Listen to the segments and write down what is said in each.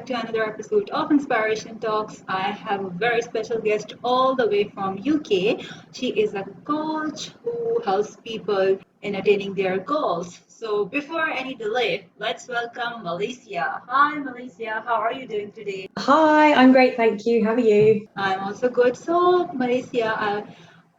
to another episode of Inspiration Talks. I have a very special guest all the way from UK. She is a coach who helps people in attaining their goals. So before any delay, let's welcome Melissa. Hi Melissa, how are you doing today? Hi, I'm great, thank you. How are you? I'm also good. So Melissa,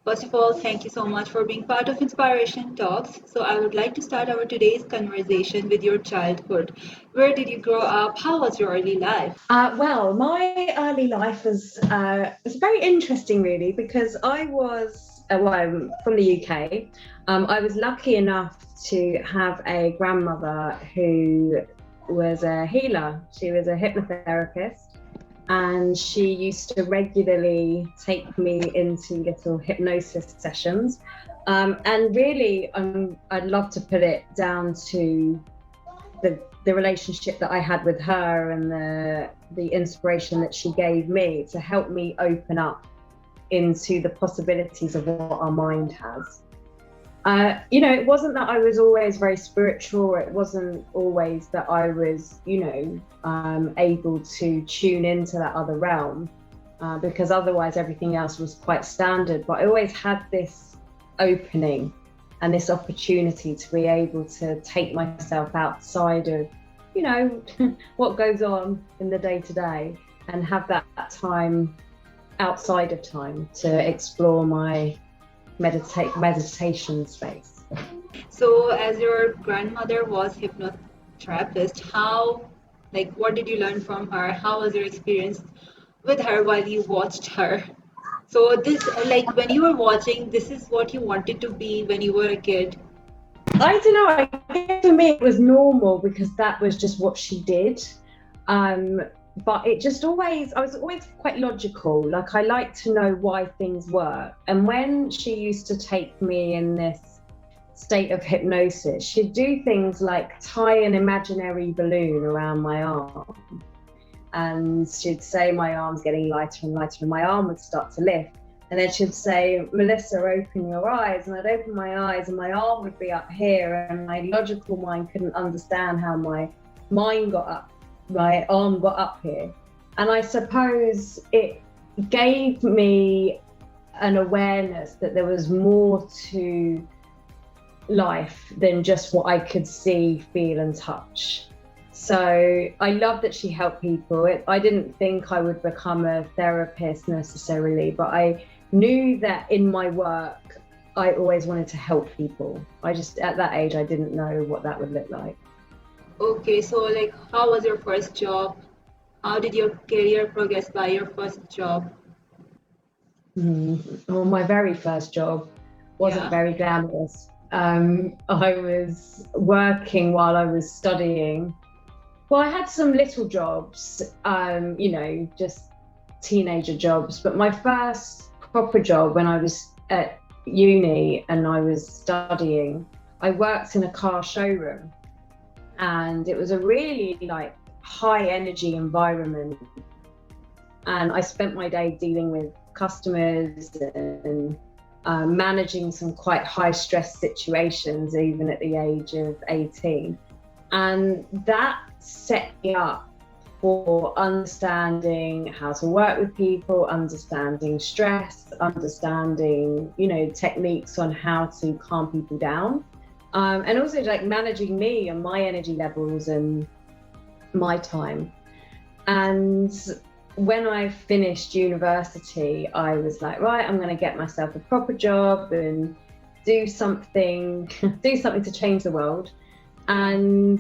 first of all, thank you so much for being part of Inspiration Talks. So, I would like to start our today's conversation with your childhood. Where did you grow up? How was your early life? Well, my early life was very interesting, really, because I was I'm from the UK. I was lucky enough to have a grandmother who was a healer. She was a hypnotherapist, and she used to regularly take me into little hypnosis sessions. And really, I'd love to put it down to the relationship that I had with her and the inspiration that she gave me to help me open up into the possibilities of what our mind has. It wasn't that I was always very spiritual. It wasn't always that I was, able to tune into that other realm, because otherwise everything else was quite standard. But I always had this opening and this opportunity to be able to take myself outside of, what goes on in the day to day, and have that time outside of time to explore my meditation space. So, as your grandmother was hypnotherapist, what did you learn from her? How was your experience with her while you watched her? So, when you were watching, this is what you wanted to be when you were a kid. I don't know. I guess for me it was normal because that was just what she did. But I was always quite logical. Like, I like to know why things work. And when she used to take me in this state of hypnosis, she'd do things like tie an imaginary balloon around my arm. And she'd say my arm's getting lighter and lighter, and my arm would start to lift. And then she'd say, Melissa, open your eyes. And I'd open my eyes and my arm would be up here. And my logical mind couldn't understand how my arm got up here. And I suppose it gave me an awareness that there was more to life than just what I could see, feel and touch. So I love that she helped people. I didn't think I would become a therapist necessarily, but I knew that in my work, I always wanted to help people. At that age, I didn't know what that would look like. Okay, so how was your first job? How did your career progress by your first job? Well, my very first job wasn't very glamorous. I was working while I was studying. Well, I had some little jobs, just teenager jobs. But my first proper job when I was at uni and I was studying, I worked in a car showroom. And it was a really high energy environment. And I spent my day dealing with customers and managing some quite high stress situations, even at the age of 18. And that set me up for understanding how to work with people, understanding stress, understanding, techniques on how to calm people down. And also managing me and my energy levels and my time. And when I finished university, I was like, right, I'm going to get myself a proper job and do something to change the world. And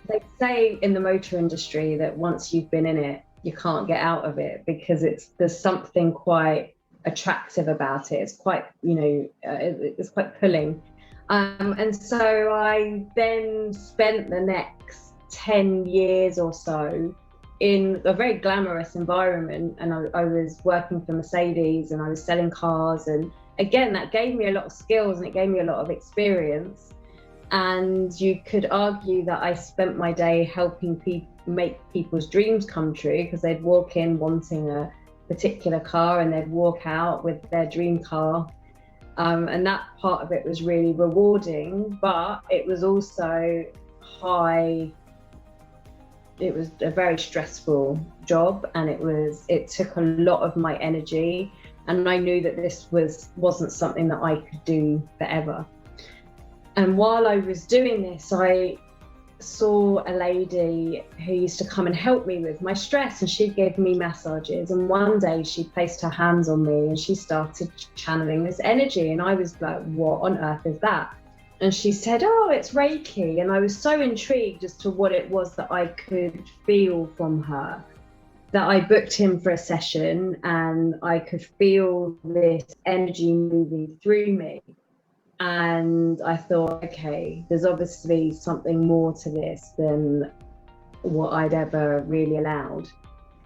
they say in the motor industry that once you've been in it, you can't get out of it because there's something quite attractive about it. It's quite, it's quite pulling. And so I then spent the next 10 years or so in a very glamorous environment. And I was working for Mercedes and I was selling cars. And again, that gave me a lot of skills and it gave me a lot of experience. And you could argue that I spent my day helping make people's dreams come true, because they'd walk in wanting a particular car and they'd walk out with their dream car. And that part of it was really rewarding, but it was also high it was a very stressful job, and it took a lot of my energy, and I knew that this wasn't something that I could do forever. And while I was doing this, I saw a lady who used to come and help me with my stress, and she gave me massages. And one day she placed her hands on me and she started channeling this energy, and I was like, what on earth is that? And she said, oh, it's Reiki. And I was so intrigued as to what it was that I could feel from her, that I booked in for a session, and I could feel this energy moving through me. And I thought, okay, there's obviously something more to this than what I'd ever really allowed.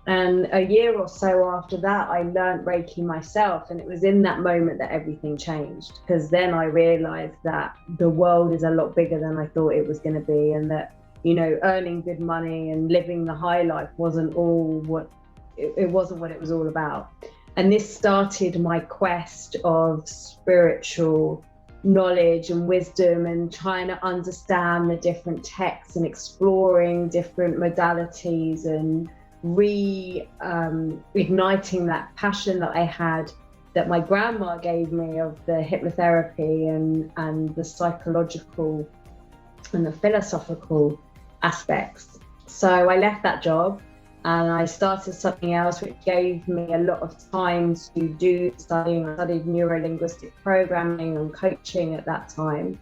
And a year or so after that, I learned Reiki myself. And it was in that moment that everything changed, because then I realized that the world is a lot bigger than I thought it was going to be. And that, you know, earning good money and living the high life wasn't what it was all about. And this started my quest of spiritual knowledge and wisdom, and trying to understand the different texts and exploring different modalities, and igniting that passion that I had, that my grandma gave me, of the hypnotherapy and the psychological and the philosophical aspects. So I left that job and I started something else, which gave me a lot of time to do studying. I studied neuro-linguistic programming and coaching at that time.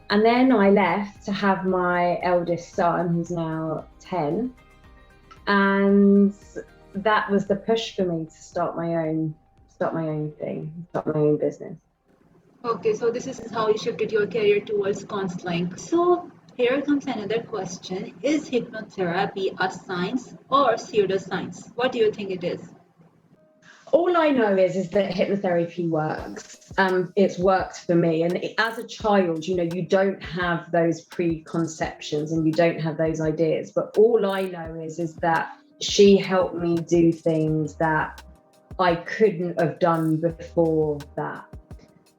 And then I left to have my eldest son, who's now 10. And that was the push for me to start my own thing, start my own business. Okay, so this is how you shifted your career towards counseling. So here comes another question. Is hypnotherapy a science or pseudo science? What do you think it is? All I know is that hypnotherapy works. It's worked for me. And as a child, you know, you don't have those preconceptions and you don't have those ideas. But all I know is that she helped me do things that I couldn't have done before that.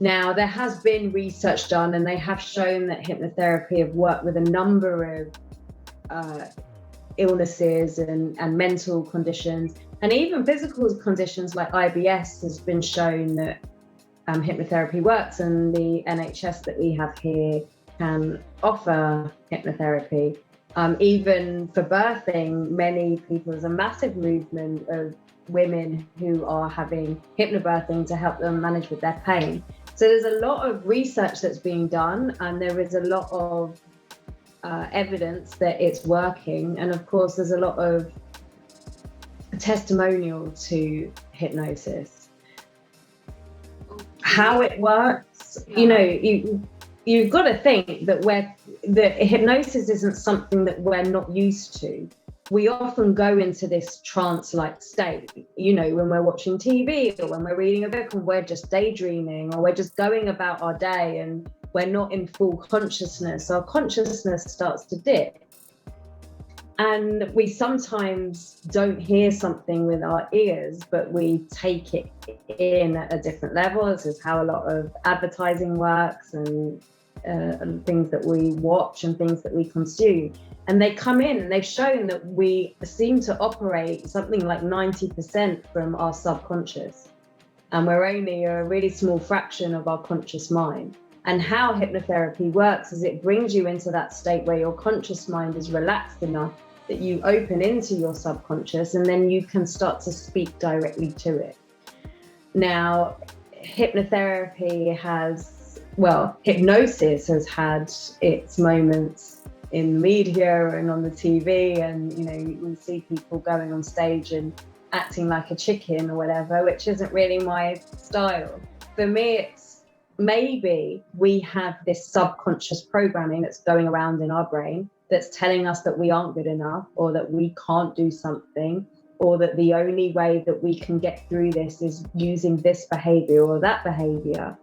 Now, there has been research done, and they have shown that hypnotherapy have worked with a number of illnesses and mental conditions, and even physical conditions like IBS has been shown that hypnotherapy works, and the NHS that we have here can offer hypnotherapy. Even for birthing, many people, there's a massive movement of women who are having hypnobirthing to help them manage with their pain. So there's a lot of research that's being done, and there is a lot of evidence that it's working. And of course, there's a lot of testimonial to hypnosis. How it works, you know, you've got to think that hypnosis isn't something that we're not used to. We often go into this trance-like state, you know, when we're watching TV or when we're reading a book, and we're just daydreaming, or we're just going about our day and we're not in full consciousness. Our consciousness starts to dip. And we sometimes don't hear something with our ears, but we take it in at a different level. This is how a lot of advertising works, and things that we watch and things that we consume. And they come in, and they've shown that we seem to operate something like 90% from our subconscious. And we're only a really small fraction of our conscious mind. And how hypnotherapy works is it brings you into that state where your conscious mind is relaxed enough that you open into your subconscious, and then you can start to speak directly to it. Now, hypnosis has had its moments in the media and on the TV, and you know, we see people going on stage and acting like a chicken or whatever, which isn't really my style. For me, it's maybe we have this subconscious programming that's going around in our brain that's telling us that we aren't good enough, or that we can't do something, or that the only way that we can get through this is using this behavior or that behavior.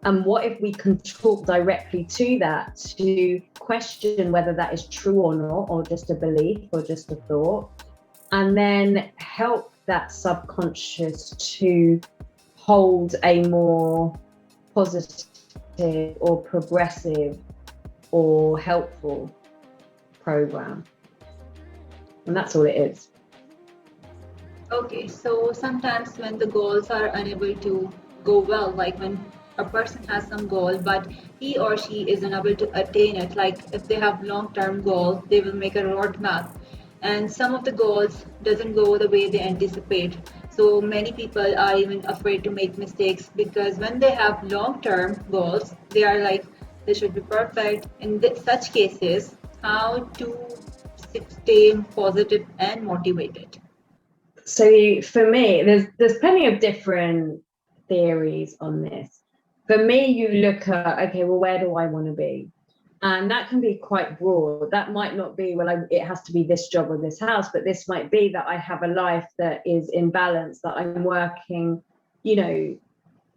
And what if we can talk directly to that, to question whether that is true or not, or just a belief or just a thought, and then help that subconscious to hold a more positive or progressive or helpful program. And that's all it is. Okay, so sometimes when the goals are unable to go well, like when a person has some goal but he or she is unable to attain it, like if they have long-term goal, they will make a roadmap, and some of the goals doesn't go the way they anticipate. So many people are even afraid to make mistakes because when they have long-term goals, they are like they should be perfect. In such cases, how to stay positive and motivated? So for me, there's plenty of different theories on this. For me, you look at, okay, well, where do I want to be? And that can be quite broad. That might not be, well, it has to be this job or this house, but this might be that I have a life that is in balance, that I'm working,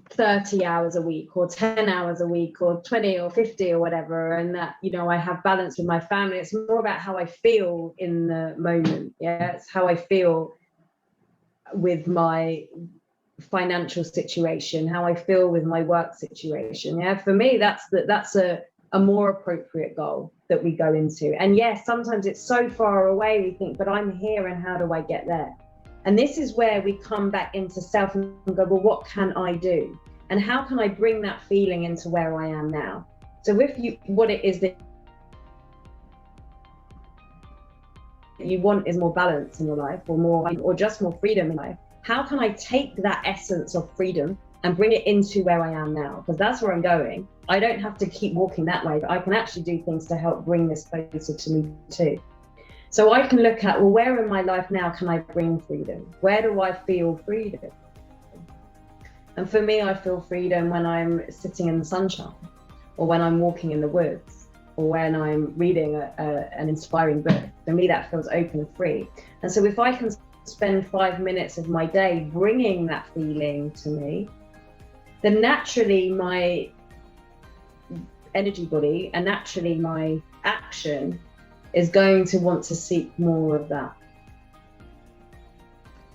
30 hours a week or 10 hours a week or 20 or 50 or whatever, and that I have balance with my family. It's more about how I feel in the moment. Yeah, it's how I feel with my financial situation, how I feel with my work situation. Yeah, for me, that's a more appropriate goal that we go into. And yes, sometimes it's so far away, we think, but I'm here and how do I get there? And this is where we come back into self and go, well, what can I do? And how can I bring that feeling into where I am now? So what it is that you want is more balance in your life, or just more freedom in life. How can I take that essence of freedom and bring it into where I am now? Because that's where I'm going. I don't have to keep walking that way, but I can actually do things to help bring this closer to me too. So I can look at, well, where in my life now can I bring freedom? Where do I feel freedom? And for me, I feel freedom when I'm sitting in the sunshine, or when I'm walking in the woods, or when I'm reading an inspiring book. For me, that feels open and free. And so if I can spend 5 minutes of my day bringing that feeling to me, then naturally my energy body and naturally my action is going to want to seek more of that.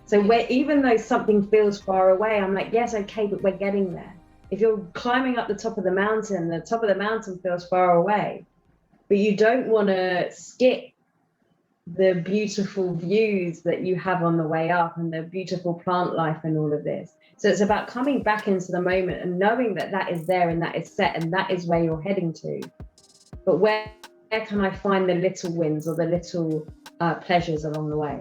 So even though something feels far away, I'm like, yes, okay, but we're getting there. If you're climbing up the top of the mountain feels far away, but you don't want to skip the beautiful views that you have on the way up and the beautiful plant life and all of this. So it's about coming back into the moment and knowing that that is there and that is set and that is where you're heading to. But where can I find the little wins or the little pleasures along the way?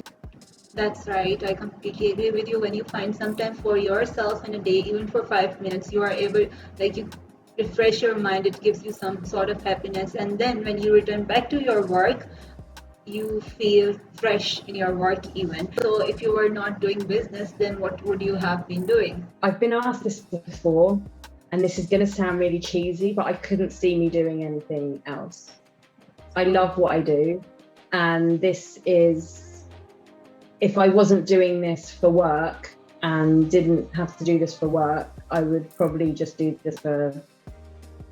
That's right. I completely agree with you. When you find some time for yourself in a day, even for 5 minutes, you are able, like, you refresh your mind. It gives you some sort of happiness. And then when you return back to your work, you feel fresh in your work even. So if you were not doing business, then what would you have been doing? I've been asked this before, and this is going to sound really cheesy, but I couldn't see me doing anything else. I love what I do. And this is, if I wasn't doing this for work and didn't have to do this for work, I would probably just do this for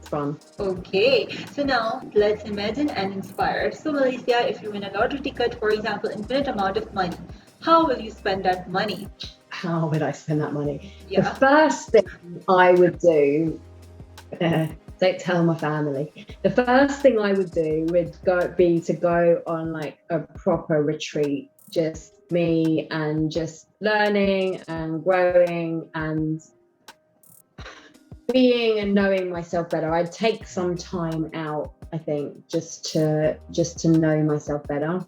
fun. Okay, so now let's imagine and inspire. So Melissa, if you win a lottery ticket, for example, infinite amount of money, how will you spend that money? How would I spend that money? Yeah. The first thing I would do, don't tell my family. The first thing I would do would be to go on like a proper retreat, just me and just learning and growing and being and knowing myself better. I'd take some time out, I think, just to know myself better.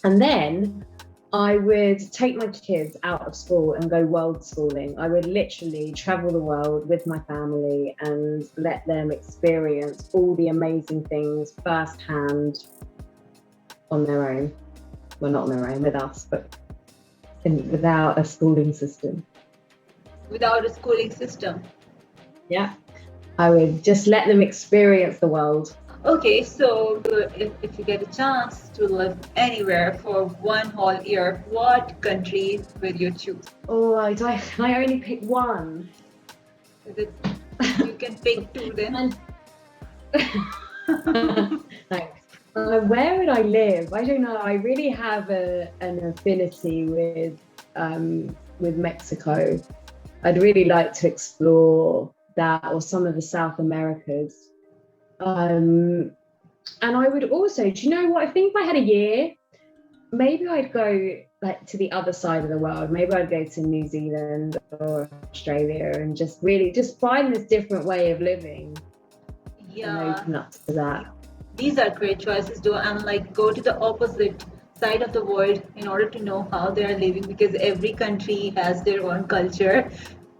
And then I would take my kids out of school and go world schooling. I would literally travel the world with my family and let them experience all the amazing things firsthand on their own. Well, not on their own, with us, but without a schooling system. Without a schooling system? Yeah. I would just let them experience the world. Okay, so if you get a chance to live anywhere for one whole year, what country will you choose? Oh, can I only pick one? You can pick two then. Thanks. Where would I live? I don't know. I really have an affinity with Mexico. I'd really like to explore that, or some of the South Americas. And I would also, do you know what? I think if I had a year, maybe I'd go like to the other side of the world. Maybe I'd go to New Zealand or Australia and just really just find this different way of living and open up to that. These are great choices, though. And like go to the opposite side of the world in order to know how they are living, because every country has their own culture,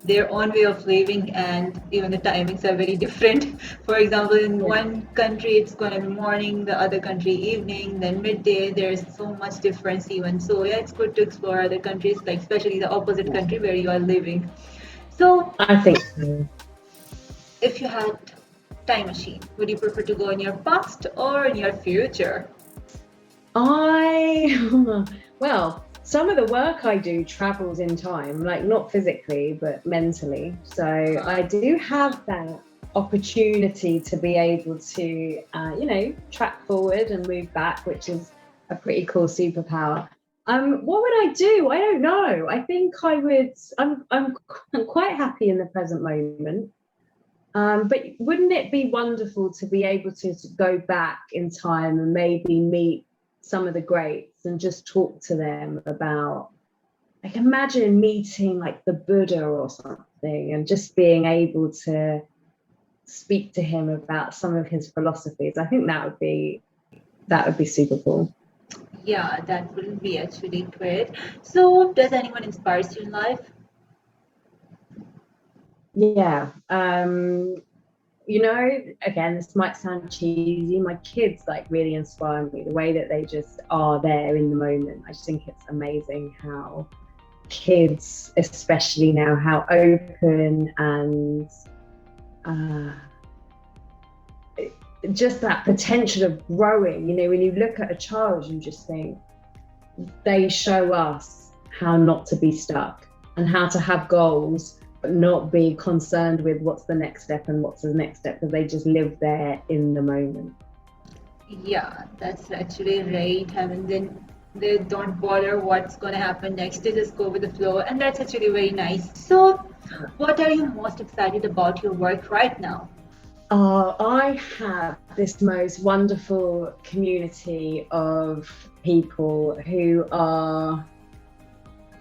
their own way of living, and even the timings are very different. For example, in one country it's going to be morning, the other country evening, then midday. There's so much difference even. So yeah, it's good to explore other countries, like especially the opposite country where you are living. So I think so. if you had time machine, would you prefer to go in your past or in your future? Well, some of the work I do travels in time, like not physically, but mentally. So I do have that opportunity to be able to, track forward and move back, which is a pretty cool superpower. What would I do? I don't know. I think I would. I'm quite happy in the present moment. But wouldn't it be wonderful to be able to go back in time and maybe meet some of the greats and just talk to them about, like, imagine meeting like the Buddha or something and just being able to speak to him about some of his philosophies. I think that would be super cool. Yeah, that would be actually great. So does anyone inspire you in life? Yeah. Again, this might sound cheesy. My kids like really inspire me, the way that they just are there in the moment. I just think it's amazing how kids, especially now, how open and just that potential of growing. When you look at a child, you just think they show us how not to be stuck and how to have goals, not be concerned with what's the next step and what's the next step, because they just live there in the moment. Yeah, that's actually right. I mean, then they don't bother what's going to happen next. They just go with the flow, and that's actually very nice. So what are you most excited about your work right now? I have this most wonderful community of people who are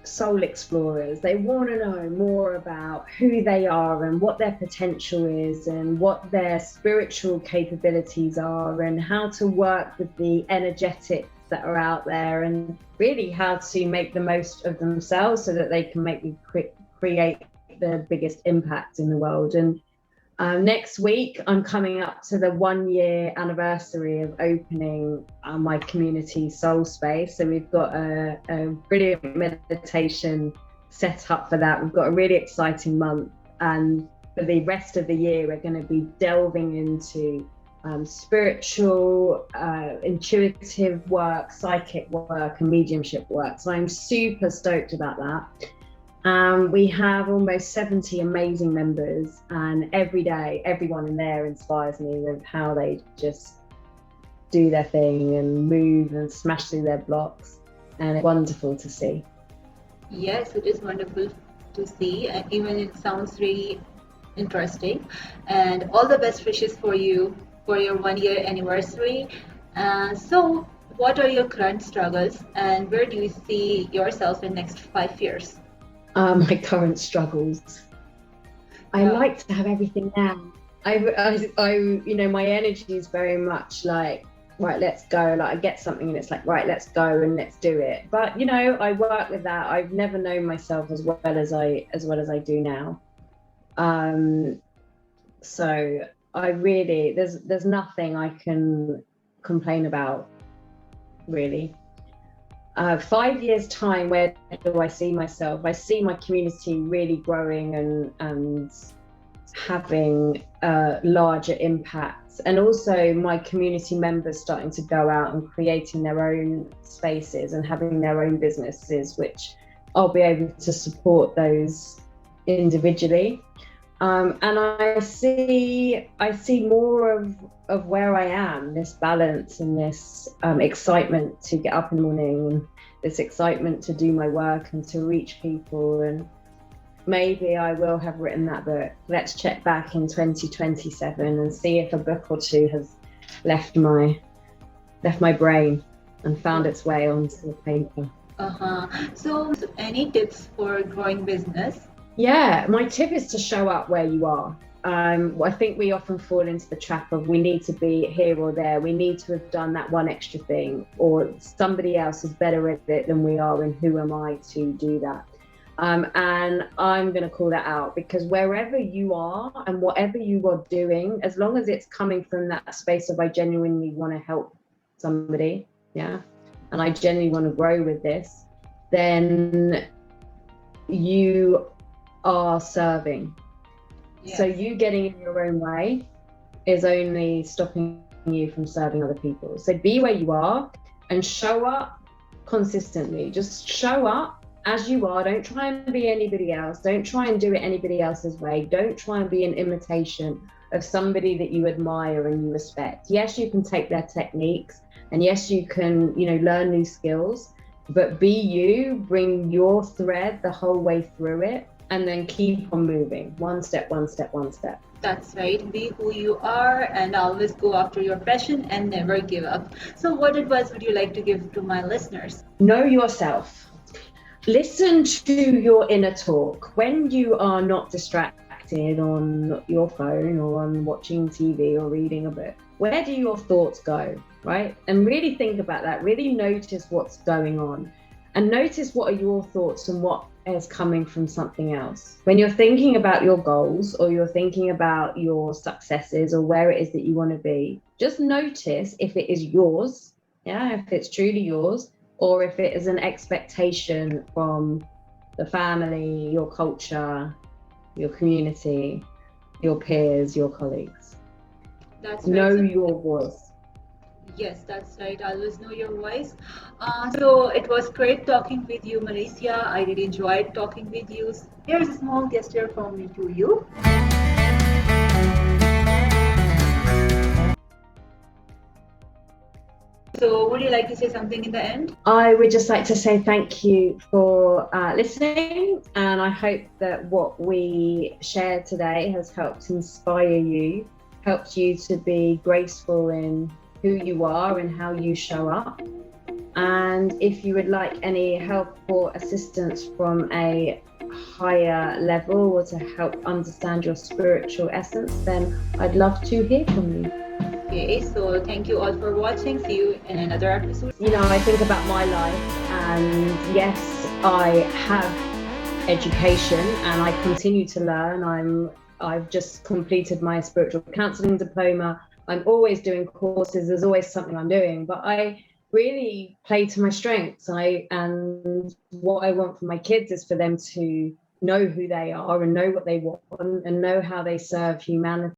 soul explorers. They want to know more about who they are and what their potential is and what their spiritual capabilities are and how to work with the energetics that are out there and really how to make the most of themselves so that they can create the biggest impact in the world. And next week, I'm coming up to the 1-year anniversary of opening my community soul space. So we've got a brilliant meditation set up for that. We've got a really exciting month. And for the rest of the year, we're going to be delving into spiritual, intuitive work, psychic work, and mediumship work. So I'm super stoked about that. We have almost 70 amazing members, and every day, everyone in there inspires me with how they just do their thing and move and smash through their blocks, and it's wonderful to see. Yes, it is wonderful to see, and even it sounds really interesting. And all the best wishes for you for your 1-year anniversary. So what are your current struggles, and where do you see yourself in next 5 years? My current struggles. I like to have everything now. My energy is very much like, right, let's go. Like I get something and it's like, right, let's go and let's do it. But I work with that. I've never known myself as well as I do now. So I really, there's nothing I can complain about, really. 5 years time, where do I see myself? I see my community really growing and having larger impacts, and also my community members starting to go out and creating their own spaces and having their own businesses, which I'll be able to support those individually. And I see more of where I am, this balance and this excitement to get up in the morning, and this excitement to do my work and to reach people. And maybe I will have written that book. Let's check back in 2027 and see if a book or two has left my brain. and found its way onto the paper. So any tips for growing business? Yeah, my tip is to show up where you are. I think we often fall into the trap of we need to be here or there. We need to have done that one extra thing, or somebody else is better at it than we are, and who am I to do that? And I'm going to call that out, because wherever you are and whatever you are doing, as long as it's coming from that space of I genuinely want to help somebody, yeah, and I genuinely want to grow with this, then you are serving. Yes. So you getting in your own way is only stopping you from serving other people. So be where you are and show up consistently. Just show up as you are. Don't try and be anybody else. Don't try and do it anybody else's way. Don't try and be an imitation of somebody that you admire and you respect. Yes, you can take their techniques, and yes, you can, learn new skills, but be you, bring your thread the whole way through it, and then keep on moving, one step, one step, one step. That's right. Be who you are and always go after your passion and never give up. So what advice would you like to give to my listeners? Know yourself. Listen to your inner talk. When you are not distracted on your phone or on watching TV or reading a book, where do your thoughts go, right? And really think about that. Really notice what's going on, and notice what are your thoughts and what is coming from something else. When you're thinking about your goals, or you're thinking about your successes, or where it is that you want to be, just notice if it is yours, if it's truly yours, or if it is an expectation from the family, your culture, your community, your peers, your colleagues. That's right. Know so your voice. Yes, that's right. Always know your voice. So it was great talking with you, Melissa. I really enjoyed talking with you. Here's a small gesture from me to you. So would you like to say something in the end? I would just like to say thank you for listening, and I hope that what we shared today has helped inspire you, helped you to be graceful in who you are and how you show up. And if you would like any help or assistance from a higher level, or to help understand your spiritual essence, then I'd love to hear from you. Okay, so thank you all for watching. See you in another episode. I think about my life, and yes, I have education and I continue to learn. I've just completed my spiritual counselling diploma. I'm always doing courses. There's always something I'm doing, but I really play to my strengths. And what I want for my kids is for them to know who they are and know what they want and know how they serve humanity.